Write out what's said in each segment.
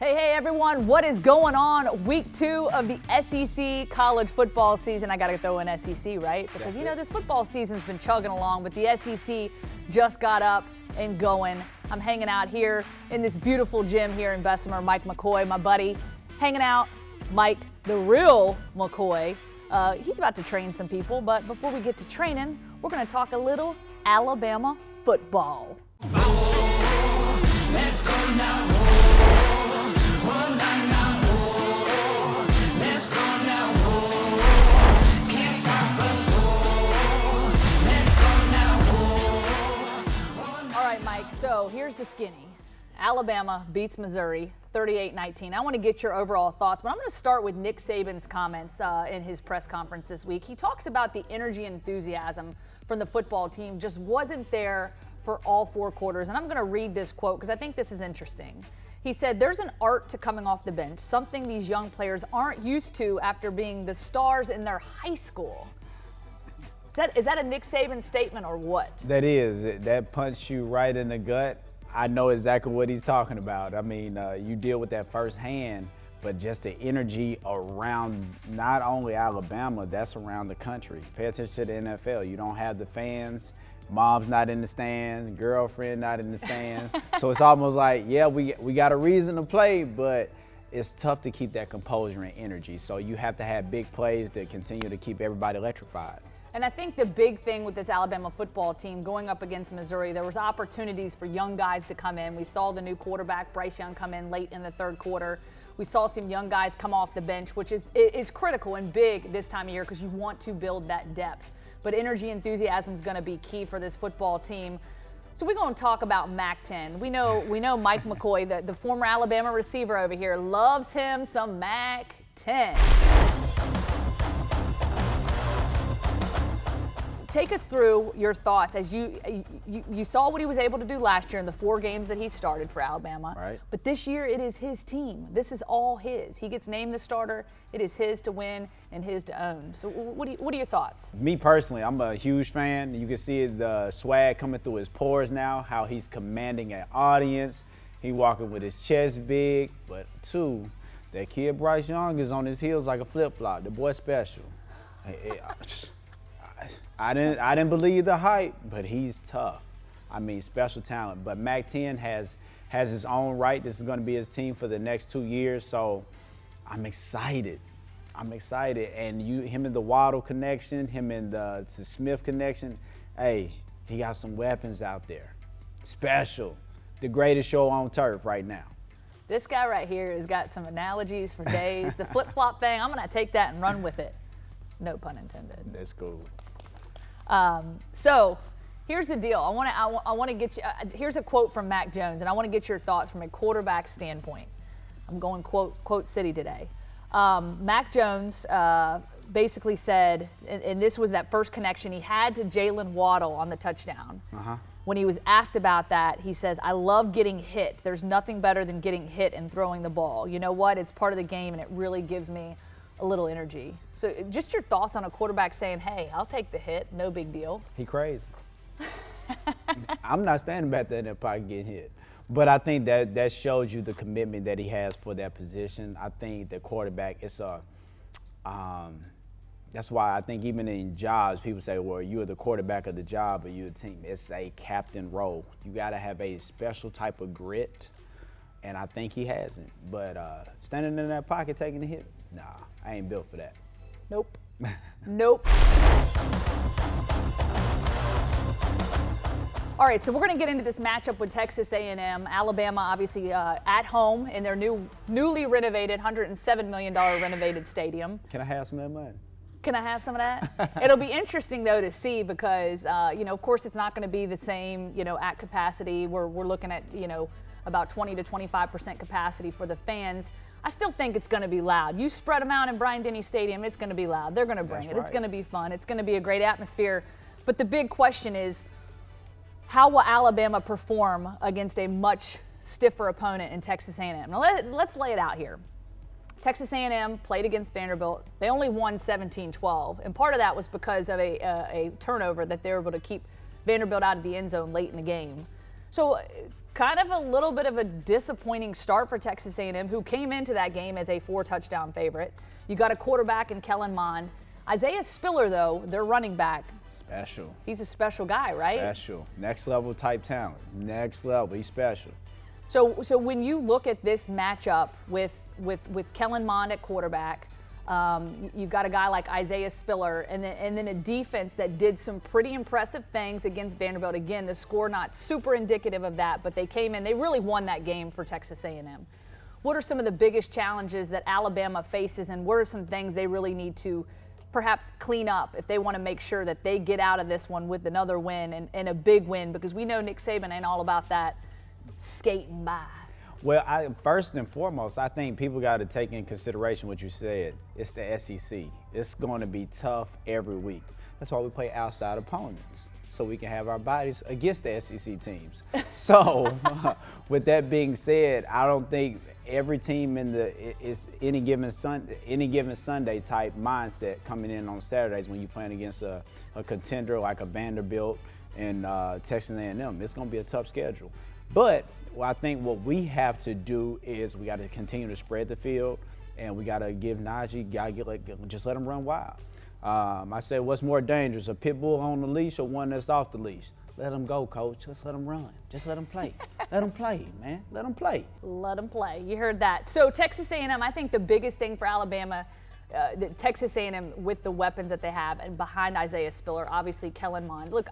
Hey everyone, what is going on? Week 2 of the SEC college football season. I got to throw in SEC, right? Because, this football season's been chugging along, but the SEC just got up and going. I'm hanging out here in this beautiful gym here in Bessemer. Mike McCoy, my buddy, hanging out. Mike, the real McCoy. He's about to train some people, but before we get to training, we're going to talk a little Alabama football. Oh, let's go now. So here's the skinny. Alabama beats Missouri 38-19. I want to get your overall thoughts, but I'm going to start with Nick Saban's comments in his press conference this week. He talks about the energy and enthusiasm from the football team just wasn't there for all 4 quarters. And I'm going to read this quote because I think this is interesting. He said, "There's an art to coming off the bench, something these young players aren't used to after being the stars in their high school." Is that a Nick Saban statement or what? That is. That punched you right in the gut. I know exactly what he's talking about. I mean, you deal with that firsthand, but just the energy around not only Alabama, that's around the country. Pay attention to the NFL. You don't have the fans. Mom's not in the stands. Girlfriend not in the stands. So it's almost like, yeah, we got a reason to play, but it's tough to keep that composure and energy. So you have to have big plays that continue to keep everybody electrified. And I think the big thing with this Alabama football team going up against Missouri, there was opportunities for young guys to come in. We saw the new quarterback, Bryce Young, come in late in the 3rd quarter. We saw some young guys come off the bench, which is critical and big this time of year because you want to build that depth. But energy, enthusiasm is going to be key for this football team. So we're going to talk about Mac-10. We know Mike McCoy, the former Alabama receiver over here, loves him some Mac-10. Take us through your thoughts as you saw what he was able to do last year in the 4 games that he started for Alabama. Right. But this year it is his team. This is all his. He gets named the starter. It is his to win and his to own. So what are your thoughts? Me personally, I'm a huge fan. You can see the swag coming through his pores now, how he's commanding an audience. He walking with his chest big. But 2, that kid Bryce Young is on his heels like a flip-flop. The boy special. I didn't believe the hype, but he's tough. I mean, special talent. But Mac-10 has his own right. This is going to be his team for the next 2 years, so I'm excited. And him and the Waddle connection, him and the Smith connection, hey, he got some weapons out there. Special. The greatest show on turf right now. This guy right here has got some analogies for days. The flip-flop thing, I'm going to take that and run with it. No pun intended. That's cool. So here's the deal. I want to get you. Here's a quote from Mac Jones, and I want to get your thoughts from a quarterback standpoint. I'm going quote city today. Mac Jones basically said, and this was that first connection he had to Jalen Waddle on the touchdown. When he was asked about that, he says, "I love getting hit. There's nothing better than getting hit and throwing the ball. You know what? It's part of the game, and it really gives me a little energy." So just your thoughts on a quarterback saying, "Hey, I'll take the hit, no big deal." He crazy. I'm not standing back there in that pocket getting hit. But I think that shows you the commitment that he has for that position. I think the quarterback, that's why I think even in jobs, people say, well, you're the quarterback of the job, or you're a team. It's a captain role. You got to have a special type of grit, and I think he has it. But standing in that pocket taking the hit, nah, I ain't built for that. Nope. Nope. All right, so we're going to get into this matchup with Texas A&M. Alabama, obviously, at home in their newly renovated, $107 million renovated stadium. Can I have some of that money? Can I have some of that? It'll be interesting, though, to see because, of course, it's not going to be the same, at capacity. We're looking at, about 20 to 25% capacity for the fans. I still think it's going to be loud. You spread them out in Bryant-Denny Stadium, it's going to be loud. They're going to bring it. Right. It's going to be fun. It's going to be a great atmosphere. But the big question is, how will Alabama perform against a much stiffer opponent in Texas A&M? Now, let's lay it out here. Texas A&M played against Vanderbilt. They only won 17-12, and part of that was because of a turnover that they were able to keep Vanderbilt out of the end zone late in the game. So kind of a little bit of a disappointing start for Texas A&M, who came into that game as a 4-touchdown favorite. You got a quarterback in Kellen Mond. Isaiah Spiller, though, their running back. Special. He's a special guy, right? Special. Next level type talent. Next level. He's special. So when you look at this matchup with Kellen Mond at quarterback, you've got a guy like Isaiah Spiller, and then a defense that did some pretty impressive things against Vanderbilt. Again, the score not super indicative of that, but they came in. They really won that game for Texas A&M. What are some of the biggest challenges that Alabama faces, and what are some things they really need to perhaps clean up if they want to make sure that they get out of this one with another win and a big win? Because we know Nick Saban ain't all about that skating by. Well, first and foremost, I think people got to take in consideration what you said. It's the SEC. It's going to be tough every week. That's why we play outside opponents, so we can have our bodies against the SEC teams. So, with that being said, I don't think every team is any given Sunday type mindset coming in on Saturdays when you're playing against a contender like a Vanderbilt and Texas A&M. It's going to be a tough schedule. But I think what we have to do is we got to continue to spread the field, and we got to give Najee, just let him run wild. I said, what's more dangerous, a pit bull on the leash or one that's off the leash? Let him go, coach. Just let him run. Just let him play. Let him play, man. Let him play. Let him play. You heard that. So Texas A&M, I think the biggest thing for Alabama, Texas A&M with the weapons that they have, and behind Isaiah Spiller, obviously Kellen Mond. Look,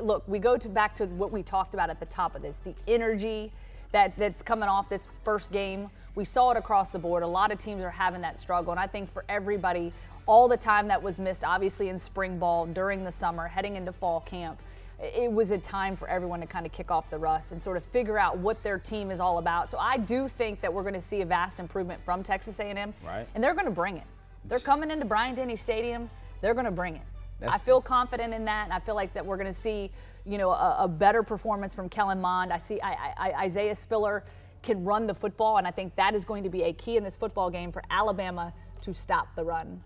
look, we go back to what we talked about at the top of this, the energy that's coming off this first game. We saw it across the board. A lot of teams are having that struggle, and I think for everybody, all the time that was missed, obviously in spring ball, during the summer, heading into fall camp, it was a time for everyone to kind of kick off the rust and sort of figure out what their team is all about. So I do think that we're going to see a vast improvement from Texas A&M, right, and they're going to bring it. They're coming into Bryant-Denny Stadium. They're going to bring it. I feel confident in that, and I feel like that we're going to see, you know, a better performance from Kellen Mond. I see Isaiah Spiller can run the football, and I think that is going to be a key in this football game for Alabama to stop the run.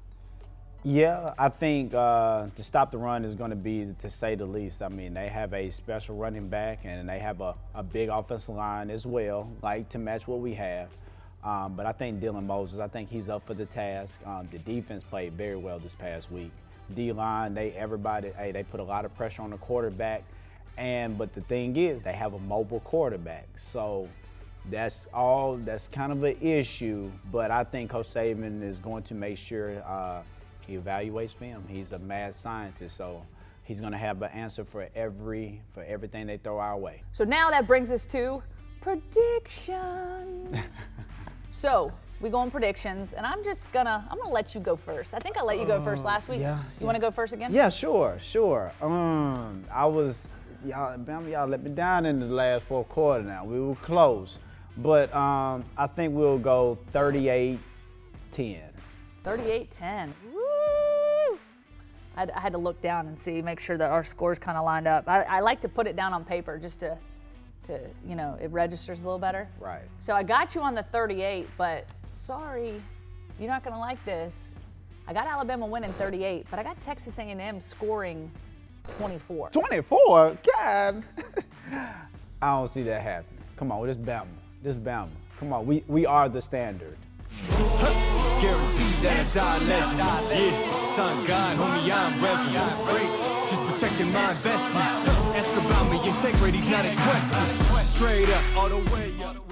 Yeah, I think to stop the run is going to be, to say the least. I mean, they have a special running back, and they have a big offensive line as well, like to match what we have. But I think Dylan Moses, I think he's up for the task. The defense played very well this past week. D-line, they put a lot of pressure on the quarterback. But the thing is, they have a mobile quarterback. So that's kind of an issue. But I think Coach Saban is going to make sure he evaluates film. He's a mad scientist, so he's going to have an answer for everything they throw our way. So now that brings us to prediction. So we go on predictions, and I'm gonna let you go first. I think I let you go first last week. Yeah. You want to go first again? Yeah, sure. y'all let me down in the last fourth quarter. Now we were close, but I think we'll go 38-10. 38-10. Woo! I had to look down and make sure that our scores kind of lined up. I like to put it down on paper just to it registers a little better. Right. So I got you on the 38, but sorry, you're not gonna like this. I got Alabama winning 38, but I got Texas A&M scoring 24. 24? God. I don't see that happening. Come on, this Bama. Come on, we are the standard. It's guaranteed that I die legend. Yeah, son God, homie, I'm reverend. Preach, just protecting my investment. Ask about me, integrity's not a question. Straight up, all the way up.